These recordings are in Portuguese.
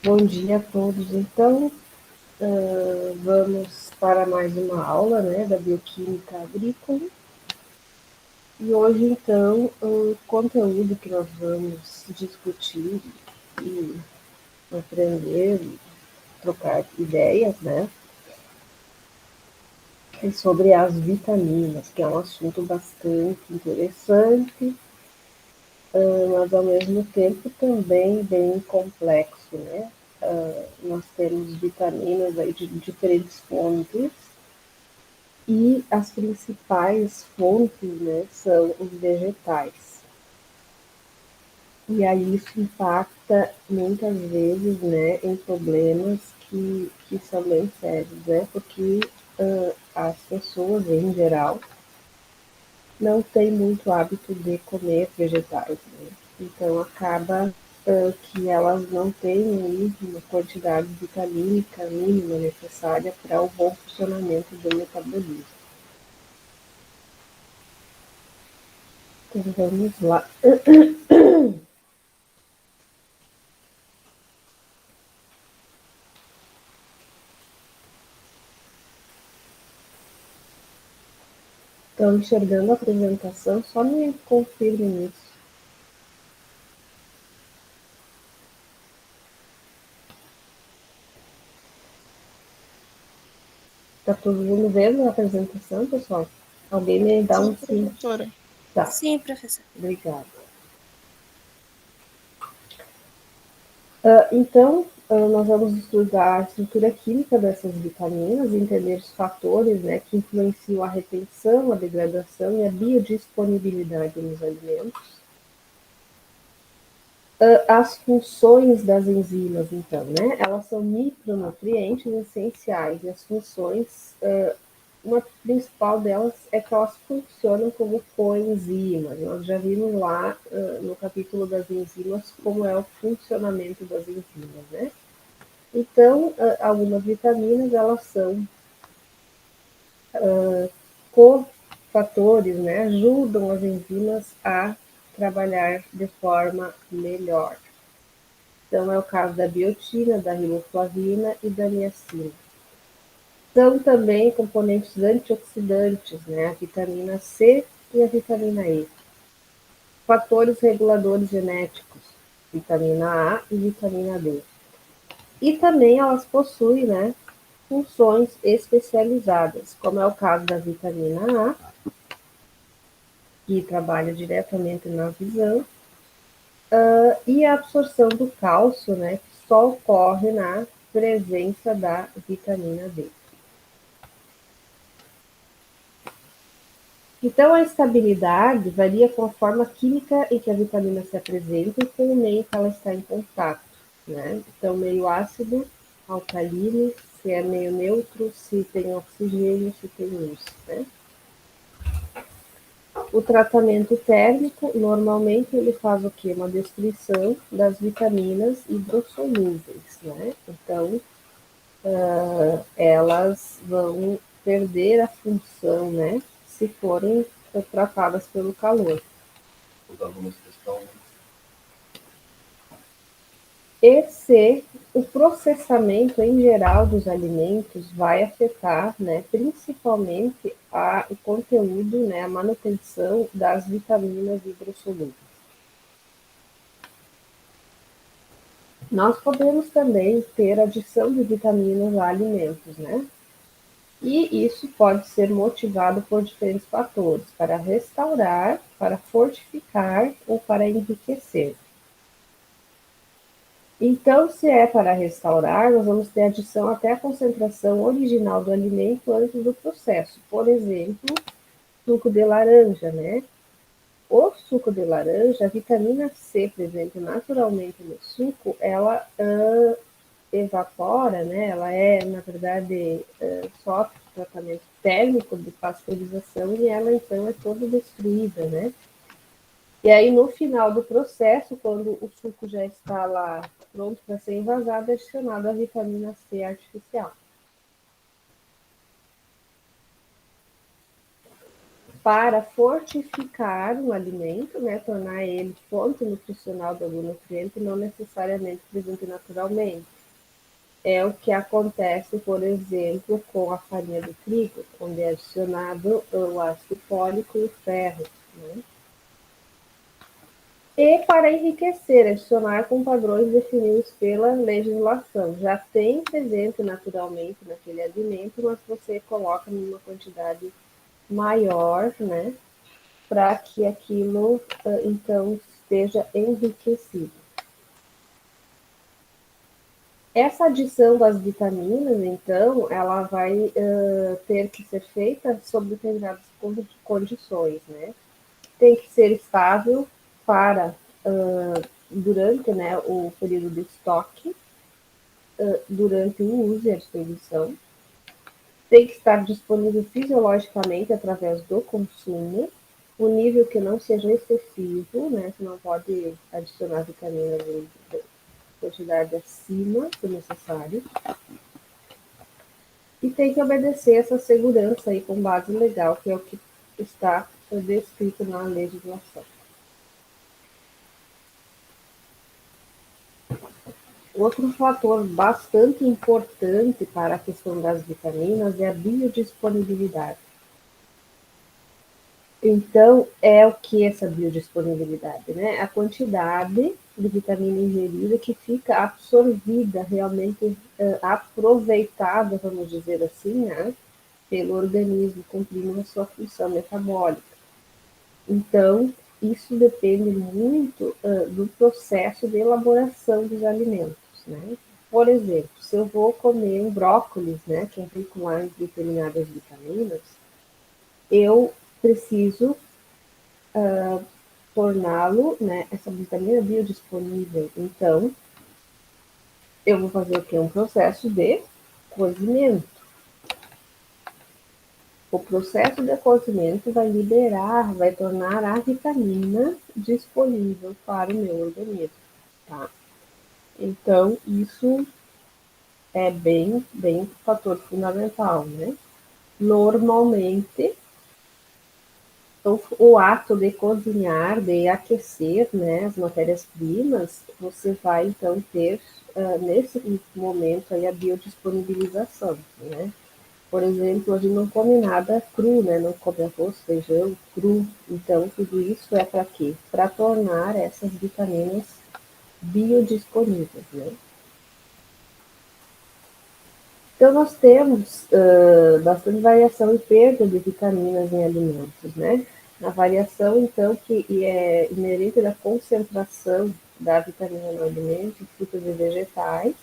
Bom dia a todos. Então, vamos para mais uma aula, né, da bioquímica agrícola. E hoje, então, o conteúdo que nós vamos discutir e aprender, trocar ideias, né, é sobre as vitaminas, que é um assunto bastante interessante, mas ao mesmo tempo também bem complexo, né? Nós temos vitaminas aí de diferentes fontes, e as principais fontes, né, são os vegetais. E aí isso impacta muitas vezes, né, em problemas que são bem sérios, né, porque as pessoas em geral não têm muito hábito de comer vegetais, né? Então acaba que elas não têm uma quantidade vitamínica mínima necessária para o bom funcionamento do metabolismo. Então vamos lá. Estão enxergando a apresentação? Só me confirme isso. Está todo mundo vendo a apresentação, pessoal? Alguém me dá Sim, um sim? professora. Tá, Sim, professora. obrigada. Então, nós vamos estudar a estrutura química dessas vitaminas, entender os fatores, né, que influenciam a retenção, a degradação e a biodisponibilidade nos alimentos. As funções das enzimas, então, né? Elas são micronutrientes essenciais e as funções, uma principal delas é que elas funcionam como coenzimas. Nós já vimos lá no capítulo das enzimas como é o funcionamento das enzimas, né? Então, algumas vitaminas, elas são cofatores, né? Ajudam as enzimas a trabalhar de forma melhor. Então, é o caso da biotina, da riboflavina e da niacina. São também componentes antioxidantes, né? A vitamina C e a vitamina E. Fatores reguladores genéticos, vitamina A e vitamina D. E também elas possuem, né, funções especializadas, como é o caso da vitamina A, que trabalha diretamente na visão, e a absorção do cálcio, né, que só ocorre na presença da vitamina D. Então, a estabilidade varia com a forma química em que a vitamina se apresenta e com o meio que ela está em contato, né? Então, meio ácido, alcalino, se é meio neutro, se tem oxigênio, se tem luz, né? O tratamento térmico, normalmente, ele faz o quê? Uma destruição das vitaminas hidrossolúveis, né? Então, elas vão perder a função, né? Se forem tratadas pelo calor. E se o processamento em geral dos alimentos vai afetar, né, principalmente o conteúdo, né, a manutenção das vitaminas hidrossolúveis. Nós podemos também ter adição de vitaminas a alimentos, né? E isso pode ser motivado por diferentes fatores, para restaurar, para fortificar ou para enriquecer. Então, se é para restaurar, nós vamos ter adição até a concentração original do alimento antes do processo. Por exemplo, suco de laranja, né? O suco de laranja, a vitamina C presente naturalmente no suco, ela evapora, né? Ela é, na verdade, sofre tratamento térmico de pasteurização e ela, então, é toda destruída, né? E aí, no final do processo, quando o suco já está lá pronto para ser envasado, é adicionado a vitamina C artificial. Para fortificar o alimento, né, tornar ele fonte nutricional de algum nutriente, não necessariamente presente naturalmente. é o que acontece, por exemplo, com a farinha do trigo, onde é adicionado o ácido fólico e o ferro, né? E para enriquecer, adicionar com padrões definidos pela legislação. Já tem presente naturalmente naquele alimento, mas você coloca numa quantidade maior, né? Para que aquilo, então, esteja enriquecido. Essa adição das vitaminas, então, ela vai ter que ser feita sob determinadas condições, né? Tem que ser estável para durante, né, o período de estoque, durante o uso e a distribuição. Tem que estar disponível fisiologicamente através do consumo, o nível que não seja excessivo, né? Você não pode adicionar vitaminas em quantidade acima do necessário. E tem que obedecer essa segurança aí com base legal, que é o que está descrito na legislação. Outro fator bastante importante para a questão das vitaminas é a biodisponibilidade. Então, é o que essa biodisponibilidade, né? A quantidade de vitamina ingerida que fica absorvida, realmente aproveitada, vamos dizer assim, né? Pelo organismo, cumprindo a sua função metabólica. Então, isso depende muito do processo de elaboração dos alimentos, né? Por exemplo, se eu vou comer um brócolis, né, que é rico em determinadas vitaminas, eu preciso torná-lo, né, essa vitamina biodisponível. Então, eu vou fazer o que? Um processo de cozimento. O processo de cozimento vai liberar, vai tornar a vitamina disponível para o meu organismo, tá? Então, isso é bem fator fundamental, né? Normalmente, o ato de cozinhar, de aquecer, né, as matérias-primas, você vai então ter nesse momento aí a biodisponibilização, né? Por exemplo, a gente não come nada cru, né? Não come arroz, feijão cru. Então, tudo isso é para quê? Para tornar essas vitaminas biodisponíveis, né? Então, nós temos bastante variação e perda de vitaminas em alimentos, né? A variação, então, que é inerente da concentração da vitamina no alimento, frutas e vegetais,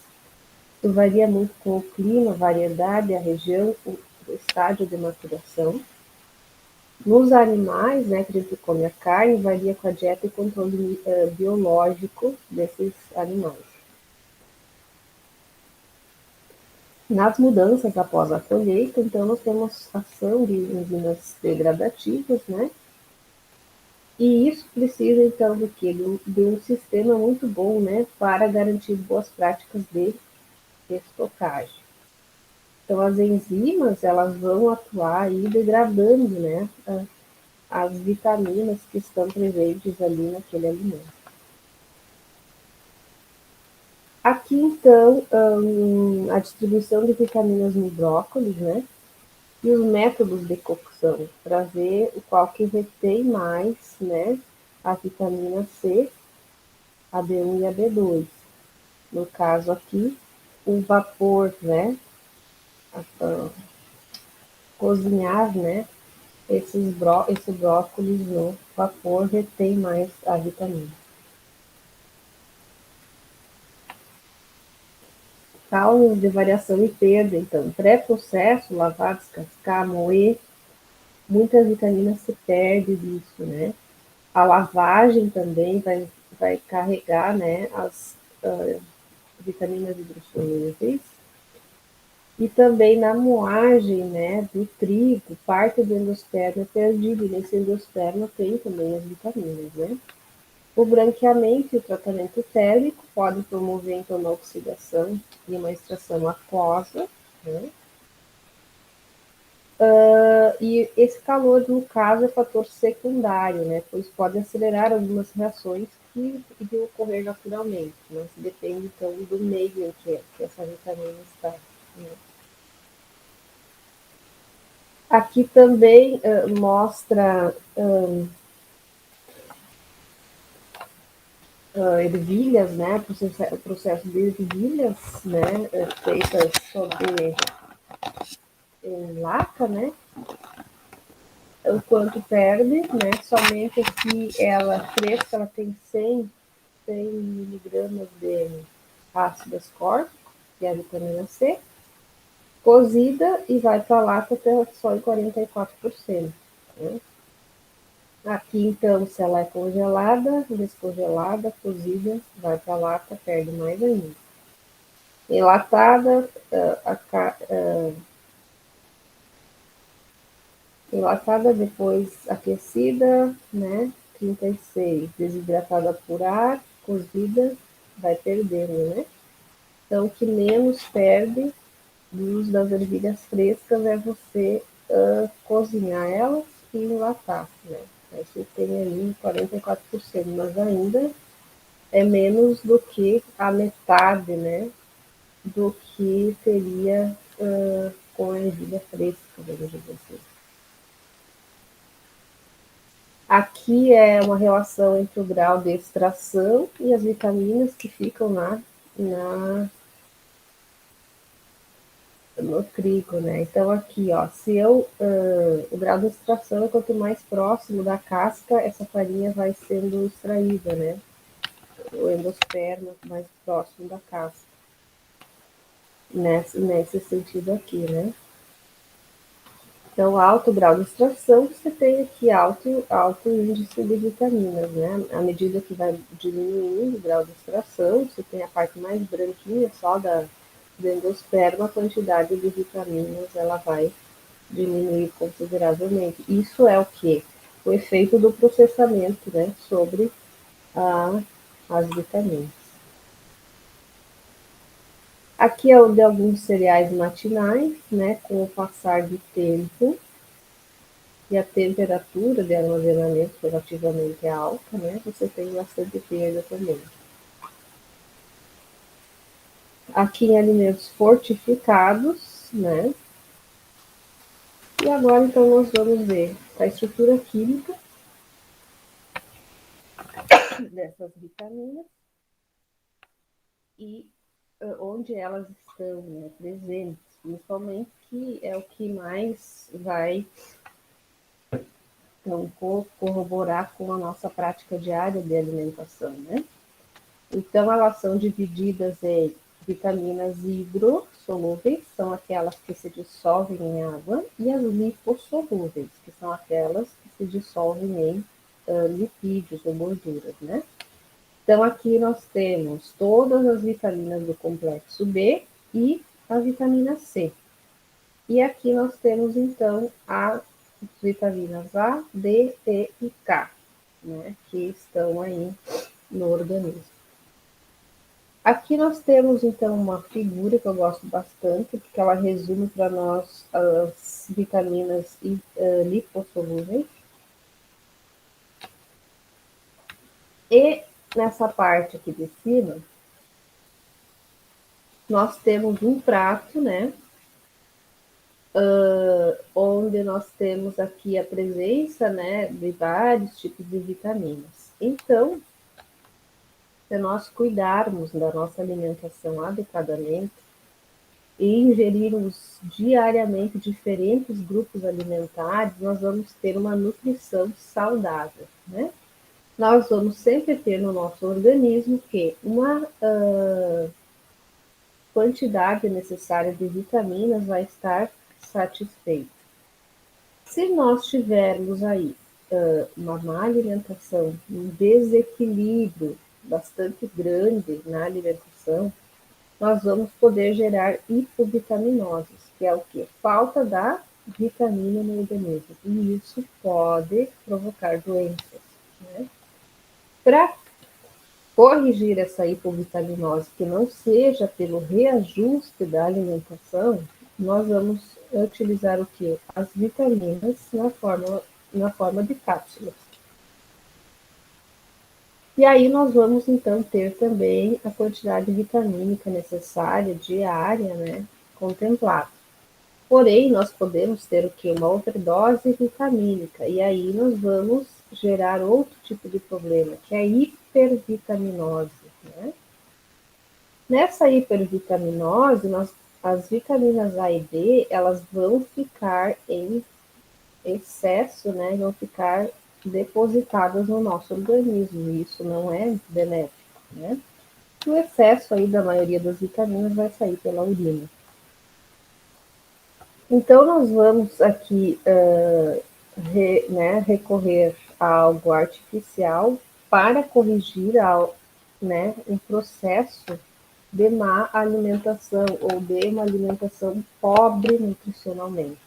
isso varia muito com o clima, a variedade, a região, o estágio de maturação. Nos animais, né, que a gente come a carne, varia com a dieta e controle biológico desses animais. Nas mudanças após a colheita, então, nós temos ação de enzimas degradativas, né? E isso precisa, então, do quê? De um sistema muito bom, né, para garantir boas práticas de estocagem. Então, as enzimas, elas vão atuar aí degradando, né, as vitaminas que estão presentes ali naquele alimento. Aqui, então, a distribuição de vitaminas no brócolis, né? E os métodos de cocção, para ver o qual que retém mais, né? A vitamina C, a B1 e a B2. No caso aqui, o vapor, né? Cozinhar, né? Esse brócolis no vapor retém mais a vitamina. Causas de variação e perda, então, pré-processo, lavar, descascar, moer, muitas vitaminas se perdem disso, né? A lavagem também vai carregar, né, as vitaminas hidrossolúveis. E também na moagem, né, do trigo, parte do endosperma é perdido, e nesse endosperma tem também as vitaminas, né? O branqueamento e o tratamento térmico podem promover, então, uma oxidação e uma extração aquosa, né? E esse calor, no caso, é fator secundário, né? Pois pode acelerar algumas reações que iriam ocorrer naturalmente, mas depende, então, do meio em que essa vitamina está. Né? Aqui também mostra ervilhas, né, o processo de ervilhas, né, feitas sobre laca, né, o quanto perde, né, somente aqui ela fresca, ela tem 100 miligramas de ácido ascórbico, que é a vitamina C, cozida e vai para a lata até só em 44%. Né? Aqui, então, se ela é congelada, descongelada, cozida, vai para a lata, perde mais ainda. Enlatada, enlatada depois aquecida, né? 36, desidratada por ar, cozida, vai perdendo, né? Então, o que menos perde do uso das ervilhas frescas é você cozinhar elas e enlatar, né? Aí você tem ali 44%, mas ainda é menos do que a metade, né? Do que teria com a ervilha fresca, vamos dizer assim. Aqui é uma relação entre o grau de extração e as vitaminas que ficam no trigo, né? Então aqui, ó, se o grau de extração, quanto mais próximo da casca, essa farinha vai sendo extraída, né? O endosperma mais próximo da casca, nesse sentido aqui, né? Então, alto grau de extração, você tem aqui alto índice de vitaminas, né? À medida que vai diminuindo o grau de extração, você tem a parte mais branquinha só do endosperma, a quantidade de vitaminas ela vai diminuir consideravelmente. Isso é o que? O efeito do processamento, né? Sobre as vitaminas. Aqui é o de alguns cereais matinais, né? Com o passar do tempo, e a temperatura de armazenamento relativamente alta, né, você tem bastante perda também. Aqui em alimentos fortificados, né, e agora então nós vamos ver a estrutura química dessas vitaminas e onde elas estão, né, presentes, principalmente, que é o que mais vai então, corroborar com a nossa prática diária de alimentação, né? Então, elas são divididas em vitaminas hidrossolúveis, são aquelas que se dissolvem em água, e as lipossolúveis, que são aquelas que se dissolvem em lipídios ou gorduras, né? Então, aqui nós temos todas as vitaminas do complexo B e a vitamina C. E aqui nós temos, então, as vitaminas A, D, E e K, né? Que estão aí no organismo. Aqui nós temos, então, uma figura que eu gosto bastante, porque ela resume para nós as vitaminas lipossolúveis. E nessa parte aqui de cima, nós temos um prato, né? Onde nós temos aqui a presença, né, de vários tipos de vitaminas. Então, se nós cuidarmos da nossa alimentação adequadamente, e ingerirmos diariamente diferentes grupos alimentares, nós vamos ter uma nutrição saudável, né? Nós vamos sempre ter no nosso organismo que uma quantidade necessária de vitaminas vai estar satisfeita. Se nós tivermos aí uma má alimentação, um desequilíbrio bastante grande na alimentação, nós vamos poder gerar hipovitaminoses, que é o que? Falta da vitamina no organismo. E isso pode provocar doenças. Né? Para corrigir essa hipovitaminose, que não seja pelo reajuste da alimentação, nós vamos utilizar o que? As vitaminas na forma de cápsulas. E aí nós vamos, então, ter também a quantidade vitamínica necessária diária, né, contemplada. Porém, nós podemos ter o que? Uma overdose vitamínica, e aí nós vamos gerar outro tipo de problema, que é a hipervitaminose, né? Nessa hipervitaminose, as vitaminas A e D, elas vão ficar em excesso, né? Vão ficar depositadas no nosso organismo, e isso não é benéfico, né? O excesso aí da maioria das vitaminas vai sair pela urina. Então, nós vamos aqui recorrer a algo artificial para corrigir né, um processo de má alimentação ou de uma alimentação pobre nutricionalmente.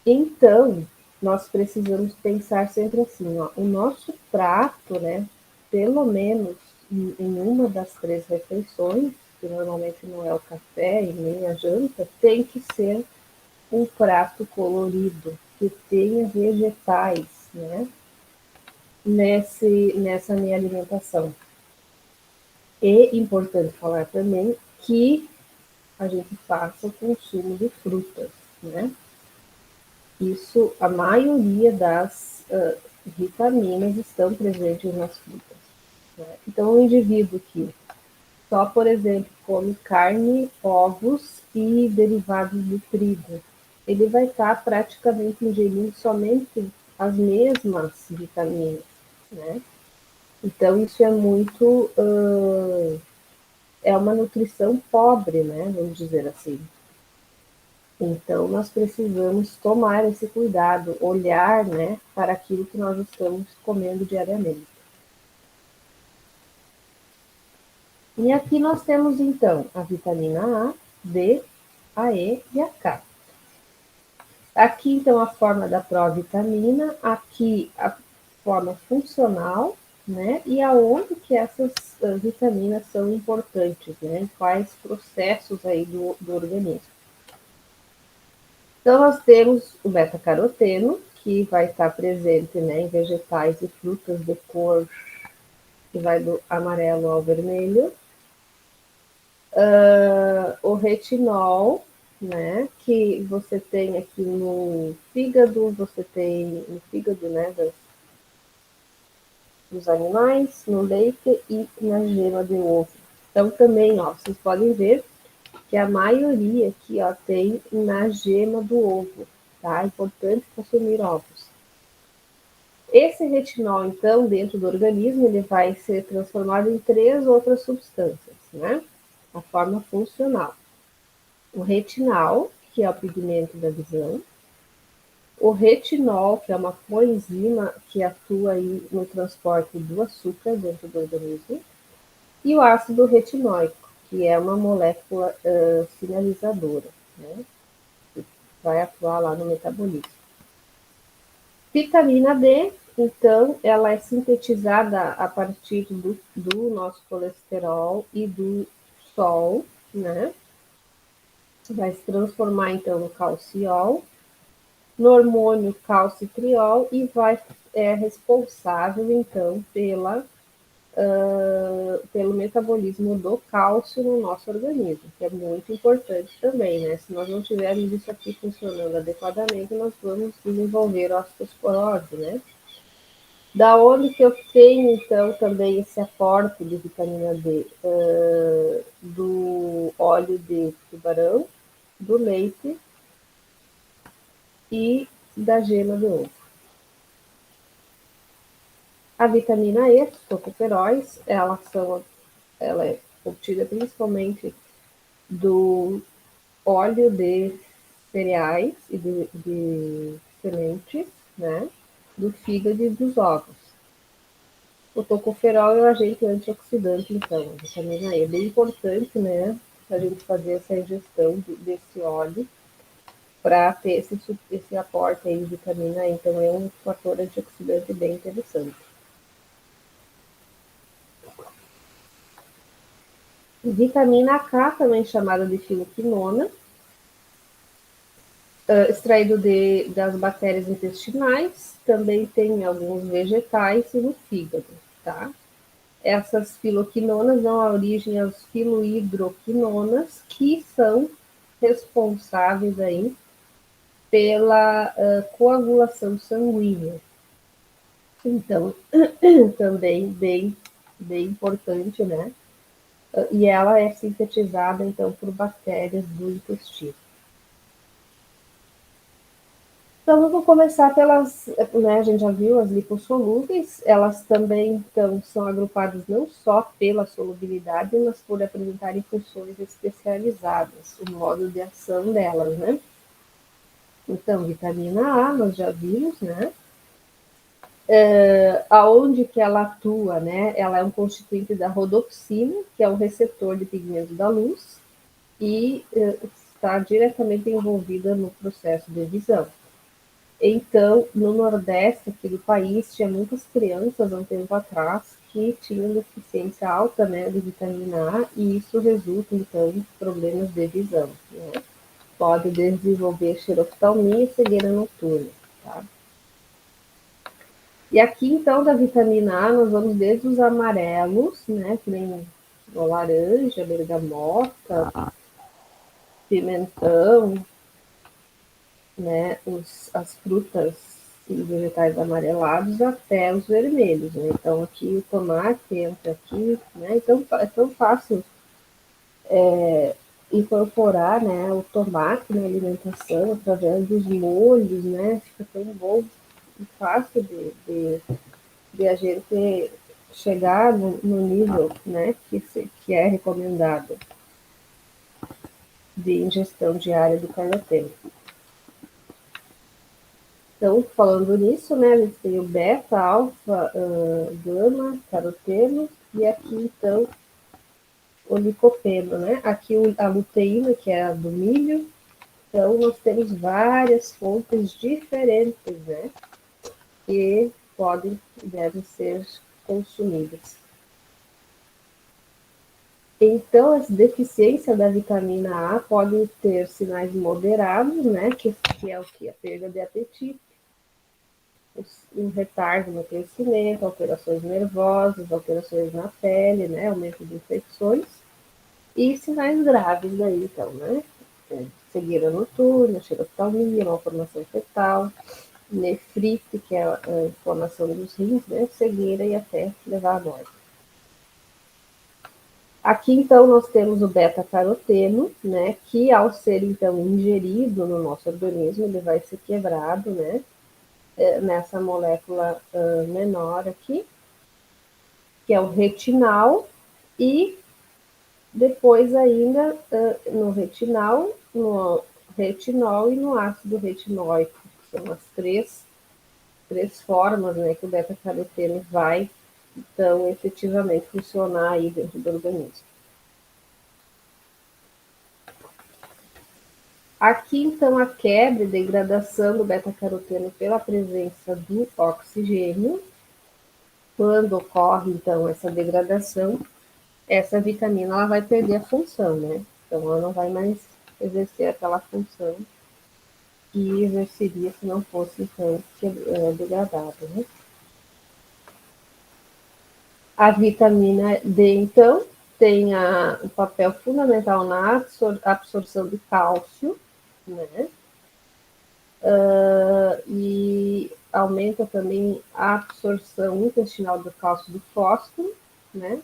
Então, nós precisamos pensar sempre assim, ó, o nosso prato, né, pelo menos em uma das 3 refeições, que normalmente não é o café e nem a janta, tem que ser um prato colorido, que tenha vegetais, né, nessa minha alimentação. E importante falar também que a gente faça o consumo de frutas, né? Isso, a maioria das vitaminas estão presentes nas frutas. Né? Então, o indivíduo que só, por exemplo, come carne, ovos e derivados do trigo, ele vai estar praticamente ingerindo somente as mesmas vitaminas, né? Então, isso é muito, é uma nutrição pobre, né? Vamos dizer assim. Então, nós precisamos tomar esse cuidado, olhar, né, para aquilo que nós estamos comendo diariamente. E aqui nós temos, então, a vitamina A, D, a E e a K. Aqui, então, a forma da provitamina, aqui a forma funcional, né, e aonde que essas vitaminas são importantes, né, quais processos aí do organismo. Então, nós temos o beta-caroteno, que vai estar presente, né, em vegetais e frutas de cor que vai do amarelo ao vermelho. O retinol, né, que você tem aqui no fígado, você tem no fígado, né, dos animais, no leite e na gema de ovo. Então, também, ó, vocês podem ver que a maioria aqui, ó, tem na gema do ovo, tá? É importante consumir ovos. Esse retinol, então, dentro do organismo, ele vai ser transformado em 3 outras substâncias, né? A forma funcional. O retinal, que é o pigmento da visão. O retinol, que é uma coenzima que atua aí no transporte do açúcar dentro do organismo. E o ácido retinóico, que é uma molécula sinalizadora, né? Que vai atuar lá no metabolismo. Vitamina D, então, ela é sintetizada a partir do nosso colesterol e do sol, né? Vai se transformar, então, no calciol, no hormônio calcitriol e é responsável, então, pelo metabolismo do cálcio no nosso organismo, que é muito importante também, né? Se nós não tivermos isso aqui funcionando adequadamente, nós vamos desenvolver osteoporose, né? Da onde que eu tenho, então, também esse aporte de vitamina D? Do óleo de tubarão, do leite e da gema de ovo. A vitamina E, os tocoferóis, ela é obtida principalmente do óleo de cereais e de sementes, né? Do fígado e dos ovos. O tocoferol é um agente antioxidante, então, a vitamina E. É bem importante, né, a gente fazer essa ingestão desse óleo para ter esse aporte aí de vitamina E. Então, é um fator antioxidante bem interessante. Vitamina K, também chamada de filoquinona, extraído das bactérias intestinais, também tem em alguns vegetais e no fígado, tá? Essas filoquinonas dão origem às filohidroquinonas, que são responsáveis aí pela coagulação sanguínea. Então, também bem importante, né? E ela é sintetizada, então, por bactérias do intestino. Então, vamos começar pelas, né, a gente já viu as lipossolúveis, elas também então, são agrupadas não só pela solubilidade, mas por apresentarem funções especializadas, o modo de ação delas, né? Então, vitamina A, nós já vimos, né? Aonde que ela atua, né? Ela é um constituinte da rodopsina, que é o receptor de pigmento da luz, e está diretamente envolvida no processo de visão. Então, no Nordeste aqui do país, tinha muitas crianças há um tempo atrás que tinham deficiência alta, né, de vitamina A, e isso resulta, então, em problemas de visão, né? Pode desenvolver xeroftalmia e cegueira noturna, tá? E aqui, então, da vitamina A, nós vamos desde os amarelos, né, que nem o laranja, bergamota, pimentão, né, as frutas e vegetais amarelados até os vermelhos, né? Então aqui o tomate entra aqui, né? Então é tão fácil incorporar, né, o tomate na alimentação através dos molhos, né? Fica tão bom e fácil de a gente chegar no nível, né, que é recomendado de ingestão diária do caroteno. Então, falando nisso, né, a gente tem o beta, alfa, gama, caroteno, e aqui, então, o licopeno, né? Aqui a luteína, que é a do milho. Então, nós temos várias fontes diferentes, né, que podem e devem ser consumidas. Então, as deficiências da vitamina A podem ter sinais moderados, né, que é o que? A perda de apetite, um retardo no crescimento, alterações nervosas, alterações na pele, né, aumento de infecções e sinais graves daí, então, né, cegueira noturna, xeroftalmia, malformação fetal, nefrite, que é a inflamação dos rins, né, cegueira e até levar à morte. Aqui, então, nós temos o beta-caroteno, né, que ao ser, então, ingerido no nosso organismo, ele vai ser quebrado, né, nessa molécula menor aqui, que é o retinal, e depois ainda no retinol e no ácido retinóico, que são as três formas, né, que o beta-caroteno vai, então, efetivamente funcionar aí dentro do organismo. Aqui, então, a quebra e degradação do beta-caroteno pela presença do oxigênio. Quando ocorre, então, essa degradação, essa vitamina ela vai perder a função, né? Então, ela não vai mais exercer aquela função que exerceria se não fosse, então, degradada, né? A vitamina D, então, tem um papel fundamental na absorção de cálcio, né? E aumenta também a absorção intestinal do cálcio do fósforo, né?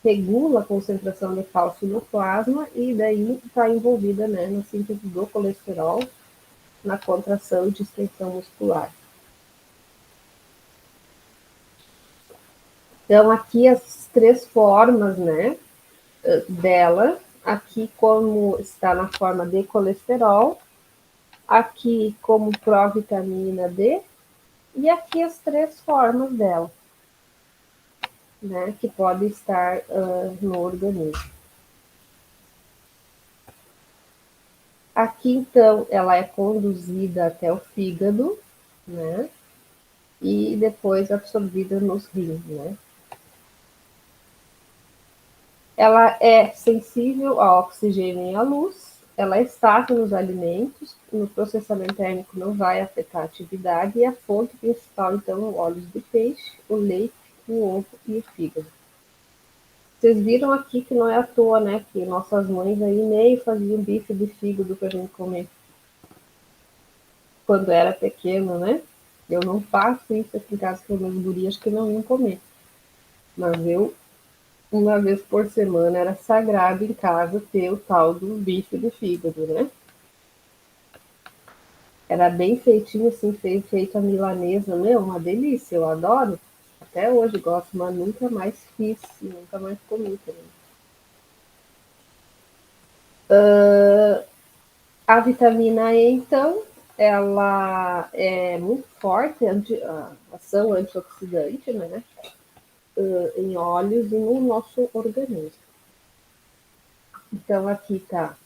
Regula a concentração de cálcio no plasma e daí está envolvida, né, na síntese do colesterol, na contração e distensão muscular. Então, aqui as três formas, né, dela, aqui como está na forma de colesterol, aqui como provitamina D, e aqui as três formas dela, né, que pode estar no organismo. Aqui, então, ela é conduzida até o fígado, né, e depois absorvida nos rins, né. Ela é sensível ao oxigênio e à luz, ela é estável nos alimentos, no processamento térmico não vai afetar a atividade, e a fonte principal, então, óleos de peixe, o leite o ovo e o fígado. Vocês viram aqui que não é à toa, né? Que nossas mães aí meio faziam bife de fígado pra gente comer quando era pequeno, né? Eu não faço isso aqui em casa com meus gurias que não iam comer. Mas eu, uma vez por semana, era sagrado em casa ter o tal do bife de fígado, né? Era bem feitinho, assim, feito a milanesa, meu, uma delícia, eu adoro. Até hoje gosto, mas nunca mais fiz, nunca mais comi também. A vitamina E, então, ela é muito forte, a ação antioxidante, né? Em óleos e no nosso organismo. Então, aqui está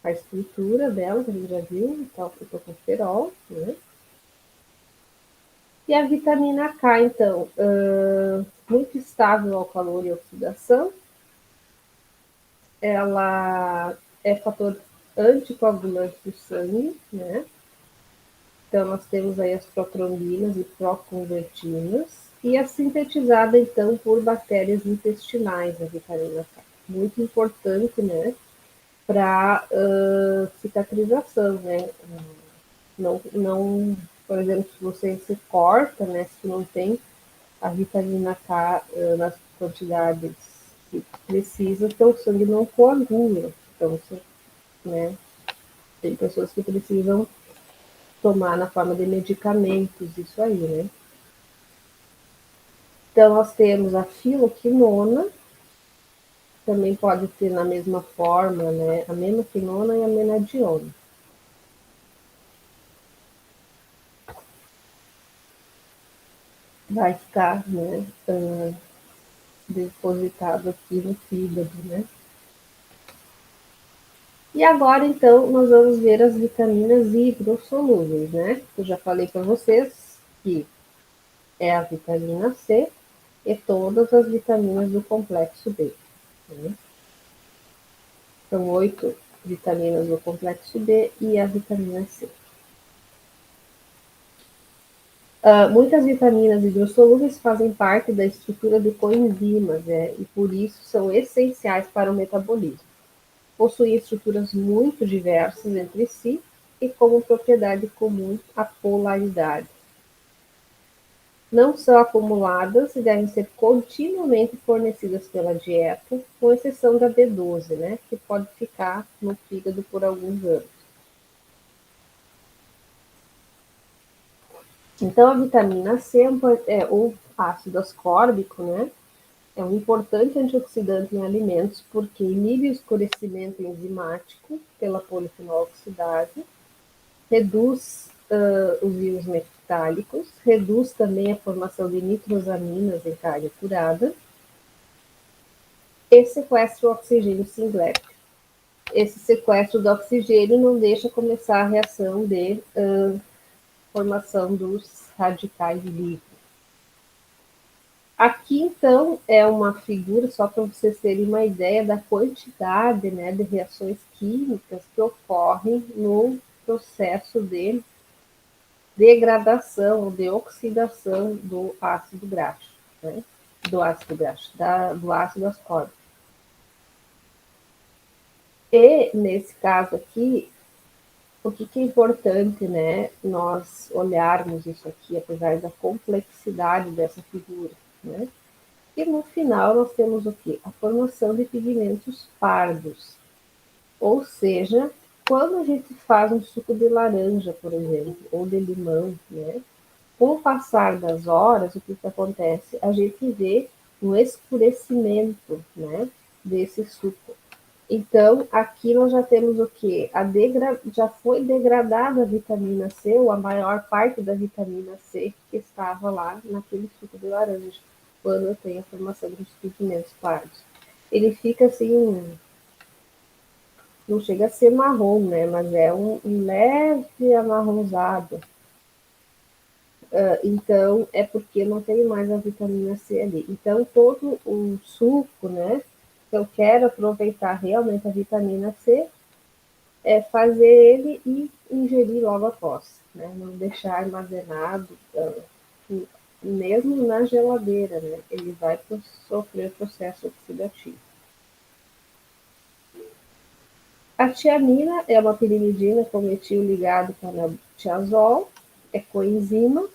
a estrutura dela, que a gente já viu, então, o tocoferol, né? E a vitamina K, então, muito estável ao calor e oxidação, ela é fator anticoagulante do sangue, né? Então, nós temos aí as protrombinas e proconvertinas, e é sintetizada, então, por bactérias intestinais, a vitamina K. Muito importante, né, para cicatrização, né? Não, por exemplo, se você se corta, né, se não tem a vitamina K nas quantidades que precisa, então o sangue não coagula. Então, né, tem pessoas que precisam tomar na forma de medicamentos, isso aí, né? Então, nós temos a filoquinona, também pode ter na mesma forma, né? A menoquinona e a menadiona. Vai ficar, né, depositado aqui no fígado, né? E agora, então, nós vamos ver as vitaminas hidrossolúveis, né? Eu já falei para vocês que é a vitamina C e todas as vitaminas do complexo B. Né? São 8 vitaminas do complexo B e a vitamina C. Muitas vitaminas hidrossolúveis fazem parte da estrutura de coenzimas, e por isso são essenciais para o metabolismo. Possuem estruturas muito diversas entre si e como propriedade comum a polaridade. Não são acumuladas e devem ser continuamente fornecidas pela dieta, com exceção da B12, né, que pode ficar no fígado por alguns anos. Então, a vitamina C é o ácido ascórbico, né, é um importante antioxidante em alimentos porque inibe o escurecimento enzimático pela polifenol oxidase, reduz os íons metálicos, reduz também a formação de nitrosaminas em carne curada e sequestra o oxigênio singlético. Esse sequestro do oxigênio não deixa começar a reação de formação dos radicais livres. Aqui, então, é uma figura, só para vocês terem uma ideia da quantidade, né, de reações químicas que ocorrem no processo de degradação, de oxidação do ácido graxo, né, do ácido ascórbico. E, nesse caso aqui, o que é importante, né, nós olharmos isso aqui, apesar da complexidade dessa figura, né? E no final nós temos o quê? A formação de pigmentos pardos. Ou seja, quando a gente faz um suco de laranja, por exemplo, ou de limão, né? Com o passar das horas, o que, que acontece? A gente vê um escurecimento, né, desse suco. Então, aqui nós já temos o que? Já foi degradada a vitamina C, ou a maior parte da vitamina C que estava lá naquele suco de laranja, quando eu tenho a formação dos pigmentos pardos. Ele fica assim, não chega a ser marrom, né? Mas é um leve amarronzado. Então, é porque não tem mais a vitamina C ali. Então, todo o suco, né? Se eu quero aproveitar realmente a vitamina C, é fazer ele e ingerir logo após, né? Não deixar armazenado mesmo na geladeira, né? Ele vai sofrer processo oxidativo. A tiamina é uma pirimidina com metil ligado com tiazol, é coenzima,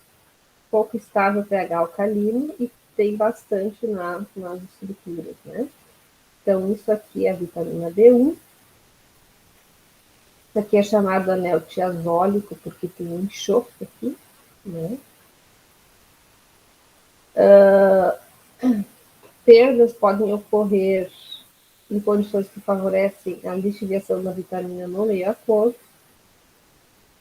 pouco estável pH alcalino e tem bastante nas estruturas, né? Então, isso aqui é a vitamina B1. Isso aqui é chamado anel tiazólico, porque tem um enxofre aqui, né? Perdas podem ocorrer em condições que favorecem a lixiviação da vitamina no meio aquoso.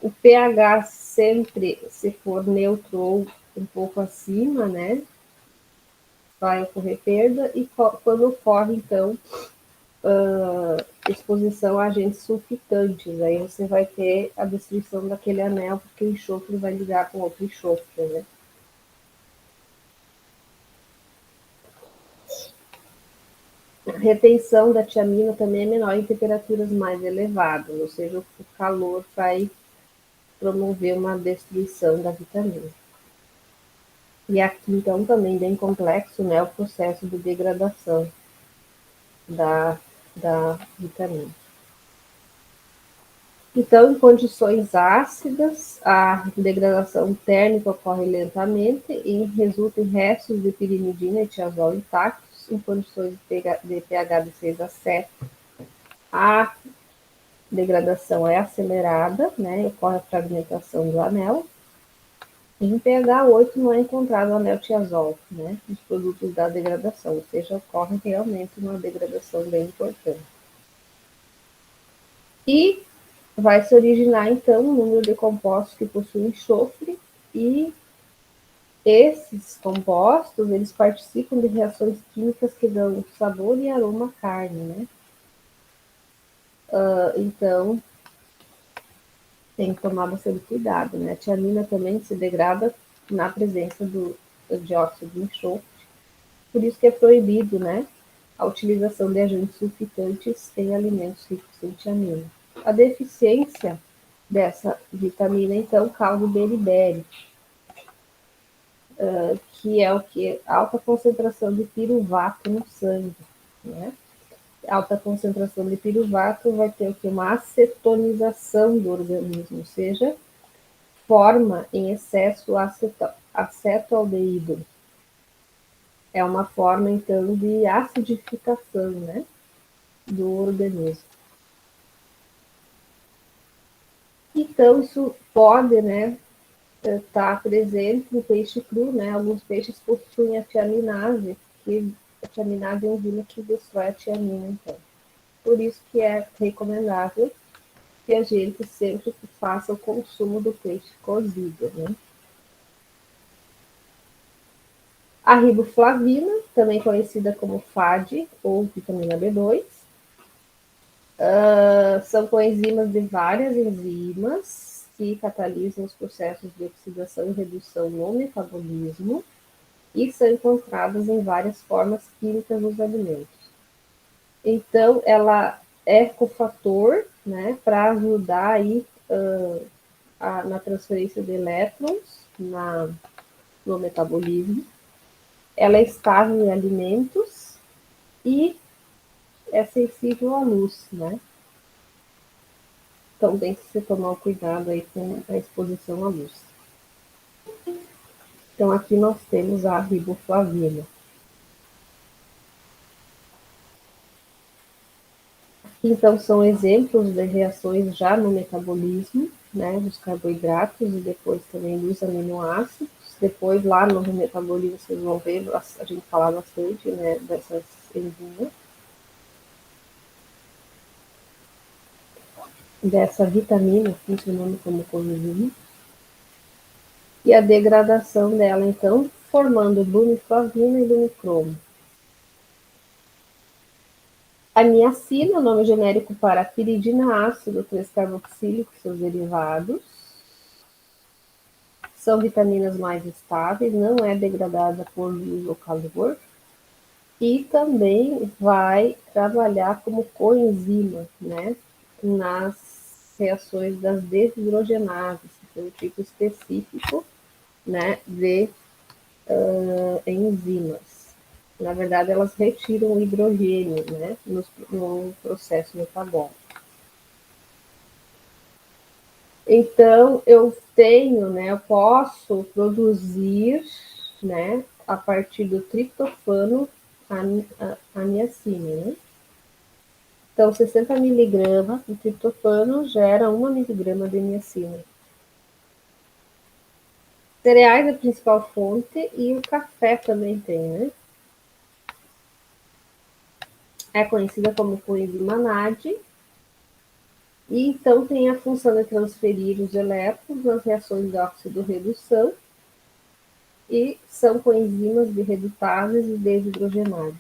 O pH sempre, se for neutro ou um pouco acima, né, vai ocorrer perda, e quando ocorre, então, exposição a agentes sulfitantes, aí você vai ter a destruição daquele anel, porque o enxofre vai ligar com outro enxofre, né. A retenção da tiamina também é menor em temperaturas mais elevadas, ou seja, o calor vai promover uma destruição da vitamina. E aqui, então, também bem complexo, né, o processo de degradação da vitamina. Então, em condições ácidas, a degradação térmica ocorre lentamente e resulta em restos de pirimidina e tiazol intactos. Em condições de pH de 6 a 7, a degradação é acelerada, né, ocorre a fragmentação do anel. Em pH 8 não é encontrado anel tiazol, né, nos produtos da degradação, ou seja, ocorre realmente uma degradação bem importante. E vai se originar, então, um número de compostos que possuem enxofre, e esses compostos, eles participam de reações químicas que dão sabor e aroma à carne, né? Então, tem que tomar bastante cuidado, né? A tiamina também se degrada na presença do dióxido de enxofre, por isso que é proibido, né, a utilização de agentes sulfitantes em alimentos ricos em tiamina. A deficiência dessa vitamina, então, causa o beriberi, que é o que? Alta concentração de piruvato no sangue, né? Alta concentração de piruvato vai ter o que? Uma acetonização do organismo, ou seja, forma em excesso acetoaldeído. É uma forma, então, de acidificação, né, do organismo. Então, isso pode, né, estar presente no peixe cru, né? Alguns peixes possuem a tiaminase, que a tiaminase é um enzima que destrói a tiamina, então. Por isso que é recomendável que a gente sempre faça o consumo do peixe cozido, né? A riboflavina, também conhecida como FAD ou vitamina B2, são coenzimas de várias enzimas que catalisam os processos de oxidação e redução no metabolismo e são encontradas em várias formas químicas nos alimentos. Então, ela é cofator, né, para ajudar aí na transferência de elétrons no metabolismo. Ela é estável em alimentos e é sensível à luz, né? Então tem que se tomar cuidado aí com a exposição à luz. Então aqui nós temos a riboflavina. Então são exemplos de reações já no metabolismo, né, dos carboidratos e depois também dos aminoácidos. Depois lá no metabolismo vocês vão ver a gente falar bastante, né, dessas enzimas. Dessa vitamina funcionando como coenzima. E a degradação dela, então, formando lumiflavina e lumicromo. A niacina, nome genérico para piridina ácido 3-carboxílico e seus derivados. São vitaminas mais estáveis, não é degradada por luz ou calor. E também vai trabalhar como coenzima, né, nas reações das desidrogenases, que é um tipo específico, né, de enzimas. Na verdade, elas retiram o hidrogênio, né, no processo metabólico. Então, eu tenho, né, eu posso produzir, né, a partir do triptofano a niacina, né? Então, 60 miligramas de triptofano gera 1 miligrama de niacina. Cereais é a principal fonte e o café também tem, né? É conhecida como coenzima NAD, e então tem a função de transferir os elétrons nas reações de óxido-redução e são coenzimas de redutáveis e desidrogenados.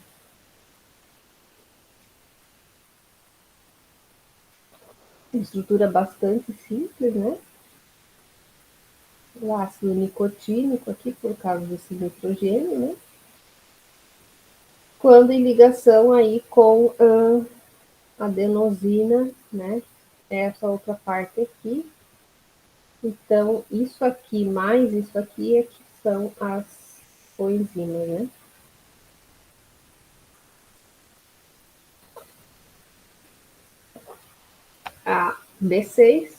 Estrutura bastante simples, né? O ácido nicotínico aqui, por causa desse nitrogênio, né? Quando em ligação aí com a adenosina, né? Essa outra parte aqui. Então, isso aqui mais isso aqui é que são as coenzimas, né? A B6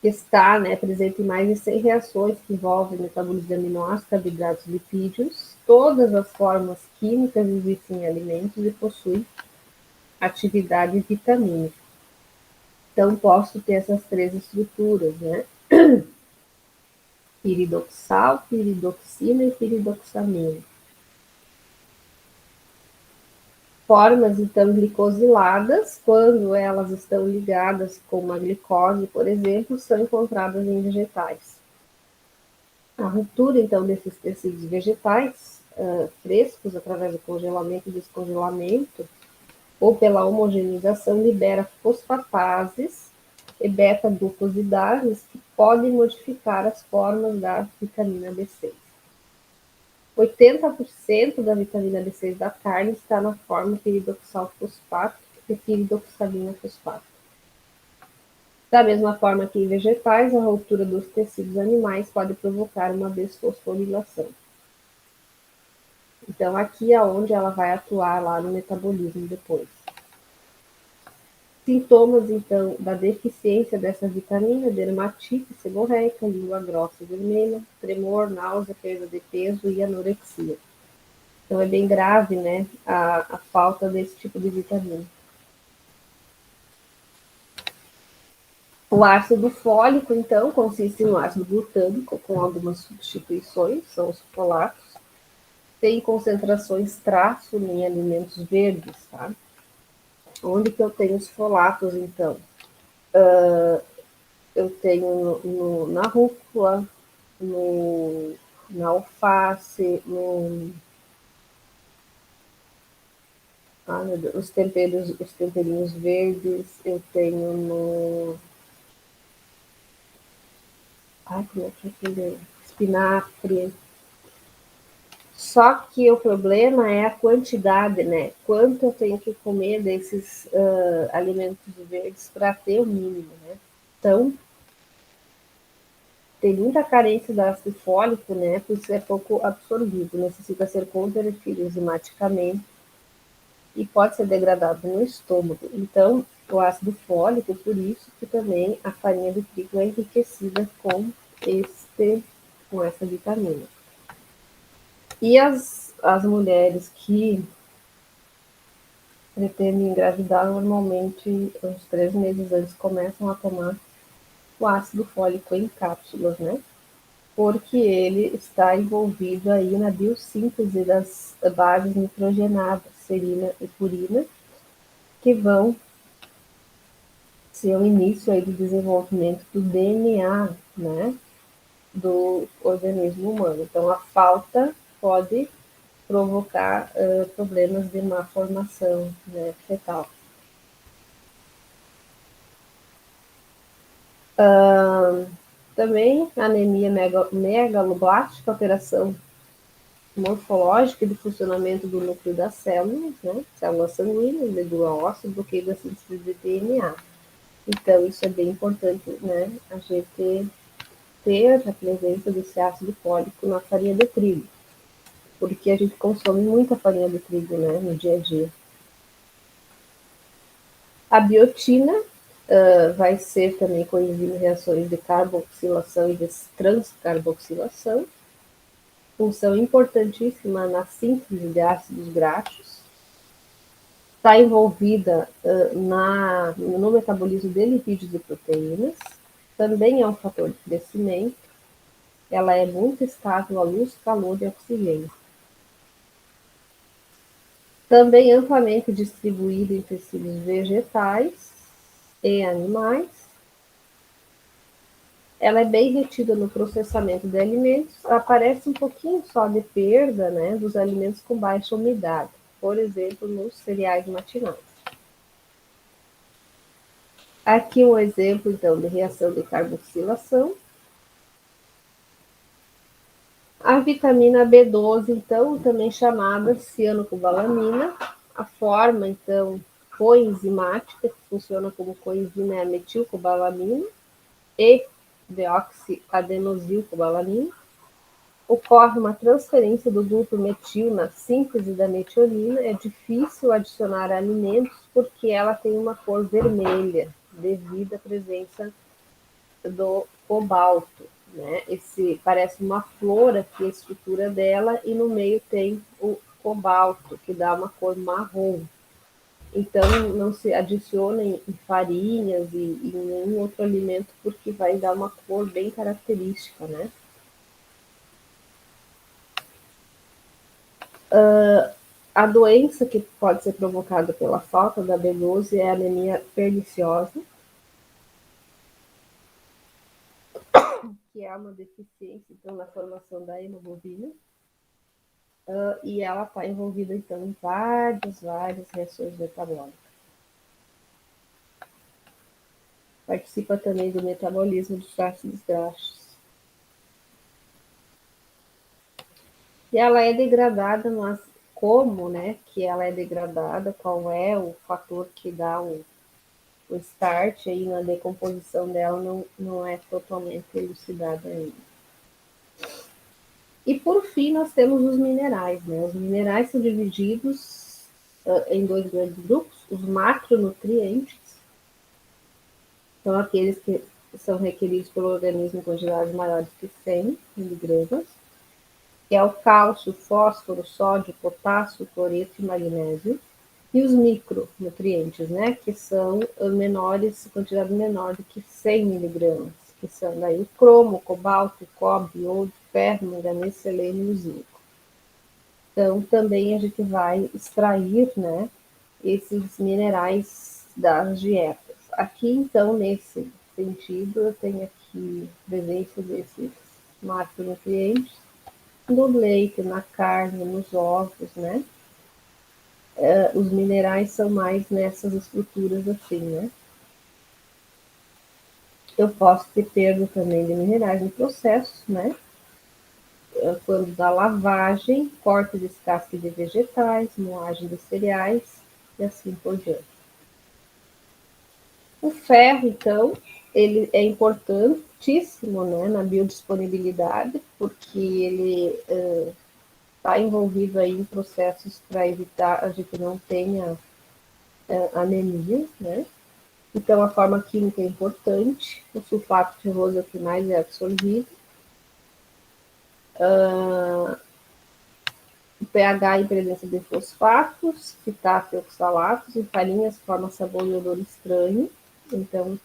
está, né, presente em mais de 100 reações que envolvem metabolismo de aminoácidos, carboidratos e lipídios. Todas as formas químicas existem em alimentos e possuem atividade vitamínica. Então, posso ter essas três estruturas, né? Piridoxal, piridoxina e piridoxamina. Formas, então, glicosiladas, quando elas estão ligadas com uma glicose, por exemplo, são encontradas em vegetais. A ruptura, então, desses tecidos vegetais frescos, através do congelamento e descongelamento, ou pela homogeneização, libera fosfatases e beta-glucosidases que podem modificar as formas da vitamina B6. 80% da vitamina B6 da carne está na forma piridoxal fosfato e piridoxamina fosfato. Da mesma forma que em vegetais, a ruptura dos tecidos animais pode provocar uma desfosforilação. Então, aqui é onde ela vai atuar lá no metabolismo depois. Sintomas, então, da deficiência dessa vitamina: dermatite seborreica, língua grossa e vermelha, tremor, náusea, perda de peso e anorexia. Então, é bem grave, né, a falta desse tipo de vitamina. O ácido fólico, então, consiste no ácido glutâmico com algumas substituições, são os folatos. Tem concentrações traço em alimentos verdes, tá? Onde que eu tenho os folatos, então? Eu tenho na rúcula, na alface, os temperinhos verdes, eu tenho no... como é que é aquele? Espinafre. Só que o problema é a quantidade, né? Quanto eu tenho que comer desses alimentos verdes para ter o mínimo, né? Então, tem muita carência de ácido fólico, né? Por isso é pouco absorvido, necessita ser convertido enzimaticamente e pode ser degradado no estômago. Então, o ácido fólico, por isso que também a farinha de trigo é enriquecida com essa vitamina. E as mulheres que pretendem engravidar, normalmente, uns 3 meses antes, começam a tomar o ácido fólico em cápsulas, né? Porque ele está envolvido aí na biossíntese das bases nitrogenadas, serina e purina, que vão ser o início aí do desenvolvimento do DNA, né, do organismo humano. Então, a falta pode provocar problemas de má formação, né, fetal. Também anemia megaloblástica, alteração morfológica e do funcionamento do núcleo das células, né? Células sanguíneas, medula óssea, bloqueio da síntese de DNA. Então, isso é bem importante, né? A gente ter a presença desse ácido fólico na farinha de trigo, porque a gente consome muita farinha de trigo, né, no dia a dia. A biotina vai ser também coenzima em reações de carboxilação e de transcarboxilação, função importantíssima na síntese de ácidos graxos, está envolvida no metabolismo de lipídios e proteínas, também é um fator de crescimento, ela é muito estável à luz, calor e oxigênio. Também amplamente distribuída em tecidos vegetais e animais. Ela é bem retida no processamento de alimentos, aparece um pouquinho só de perda, né, dos alimentos com baixa umidade, por exemplo, nos cereais matinais. Aqui um exemplo, então, de reação de carboxilação. A vitamina B12, então, também chamada cianocobalamina, a forma, então, coenzimática, que funciona como coenzima, é a metilcobalamina e deoxiadenosilcobalamina. Ocorre uma transferência do grupo metil na síntese da metionina. É difícil adicionar alimentos porque ela tem uma cor vermelha, devido à presença do cobalto, né? Esse parece uma flor aqui, a estrutura dela, e no meio tem o cobalto, que dá uma cor marrom. Então, não se adiciona em farinhas e em nenhum outro alimento, porque vai dar uma cor bem característica, né? A doença que pode ser provocada pela falta da B12 é a anemia perniciosa, que é uma deficiência, então, na formação da hemoglobina. E ela está envolvida, então, em várias reações metabólicas. Participa também do metabolismo dos ácidos graxos. E ela é degradada, mas como, né, que ela é degradada, qual é o fator que dá o start aí na decomposição dela, não é totalmente elucidada ainda. E por fim, nós temos os minerais, né? Os minerais são divididos em dois grandes grupos: os macronutrientes, são aqueles que são requeridos pelo organismo em quantidades maiores que 100 miligramas, que é o cálcio, fósforo, sódio, potássio, cloreto e magnésio. E os micronutrientes, né, que são menores, quantidade menor do que 100 miligramas, que são daí o cromo, cobalto, cobre, iodo, ferro, manganês, selênio e zinco. Então, também a gente vai extrair, né, esses minerais das dietas. Aqui, então, nesse sentido, eu tenho aqui presença desses macronutrientes no leite, na carne, nos ovos, né? Os minerais são mais nessas estruturas assim, né? Eu posso ter perda também de minerais no processo, né? Quando da lavagem, corte e descasque de vegetais, moagem de cereais e assim por diante. O ferro, então, ele é importantíssimo, né, na biodisponibilidade, porque ele está envolvido aí em processos para evitar a gente não tenha anemia, né? Então, a forma química é importante. O sulfato ferroso é o que mais é absorvido. O pH em presença de fosfatos, fitato e oxalatos, em farinhas forma sabor e odor estranho. Então,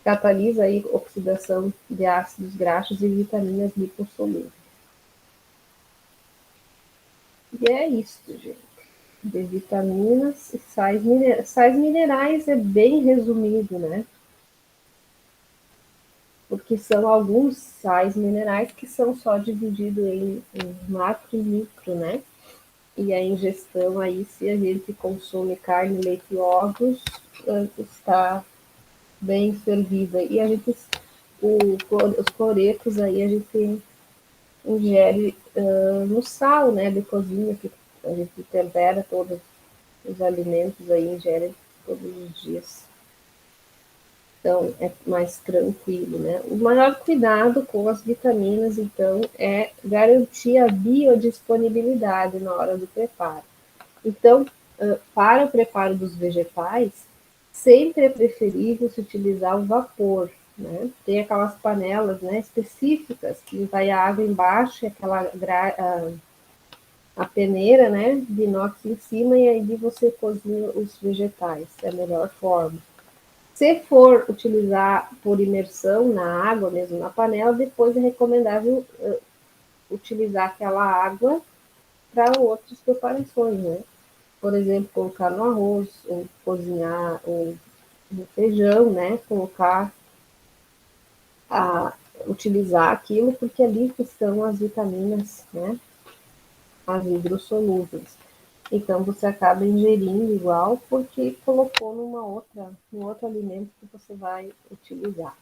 catalisa aí oxidação de ácidos graxos e vitaminas lipossolúveis. E é isso, gente. De vitaminas e sais minerais. Sais minerais é bem resumido, né? Porque são alguns sais minerais que são só divididos em macro e micro, né? E a ingestão aí, se a gente consome carne, leite e ovos, está bem servida. E a gente, os cloretos aí a gente ingere no sal, né, de cozinha, que a gente tempera todos os alimentos aí, ingere todos os dias. Então, é mais tranquilo, né? O maior cuidado com as vitaminas, então, é garantir a biodisponibilidade na hora do preparo. Então, para o preparo dos vegetais, sempre é preferível se utilizar o vapor, né? Tem aquelas panelas, né, específicas que vai a água embaixo e aquela a peneira, né, de inox em cima e aí você cozinha os vegetais, é a melhor forma. Se for utilizar por imersão na água, mesmo na panela, depois é recomendável utilizar aquela água para outras preparações, né? Por exemplo, colocar no arroz, ou cozinhar, ou no feijão, né? Colocar, a, utilizar aquilo, porque ali que estão as vitaminas, né? As hidrossolúveis. Então você acaba ingerindo igual, porque colocou num outro alimento que você vai utilizar.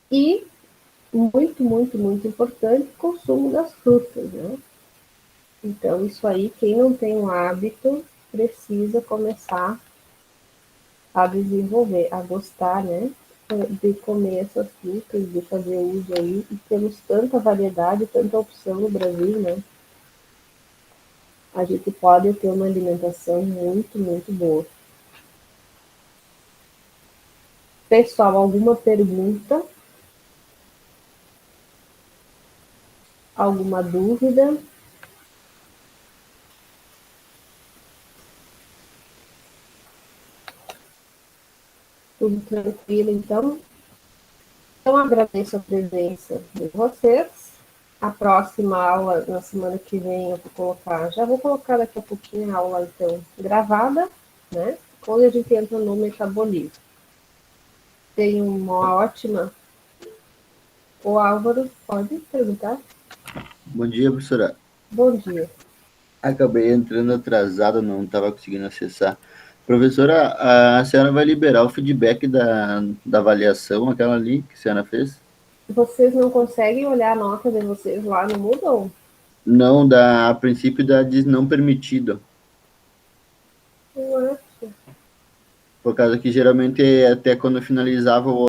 E muito, muito, muito importante o consumo das frutas, né? Então, isso aí, quem não tem o hábito, precisa começar a desenvolver, a gostar, né? De comer essas frutas, de fazer uso aí. E temos tanta variedade, tanta opção no Brasil, né? A gente pode ter uma alimentação muito, muito boa. Pessoal, alguma pergunta? Alguma dúvida? Tudo tranquilo, então? Então, agradeço a presença de vocês. A próxima aula, na semana que vem, eu vou colocar, já vou colocar daqui a pouquinho a aula, então, gravada, né? Onde a gente entra no metabolismo. Tenha uma ótima. O Álvaro, pode perguntar? Bom dia, professora. Bom dia. Acabei entrando atrasado, não estava conseguindo acessar. Professora, a senhora vai liberar o feedback da avaliação, aquela ali que a senhora fez? Vocês não conseguem olhar a nota de vocês lá no Moodle? Não, a princípio da diz não permitido. Não acho. Por causa que geralmente até quando finalizava o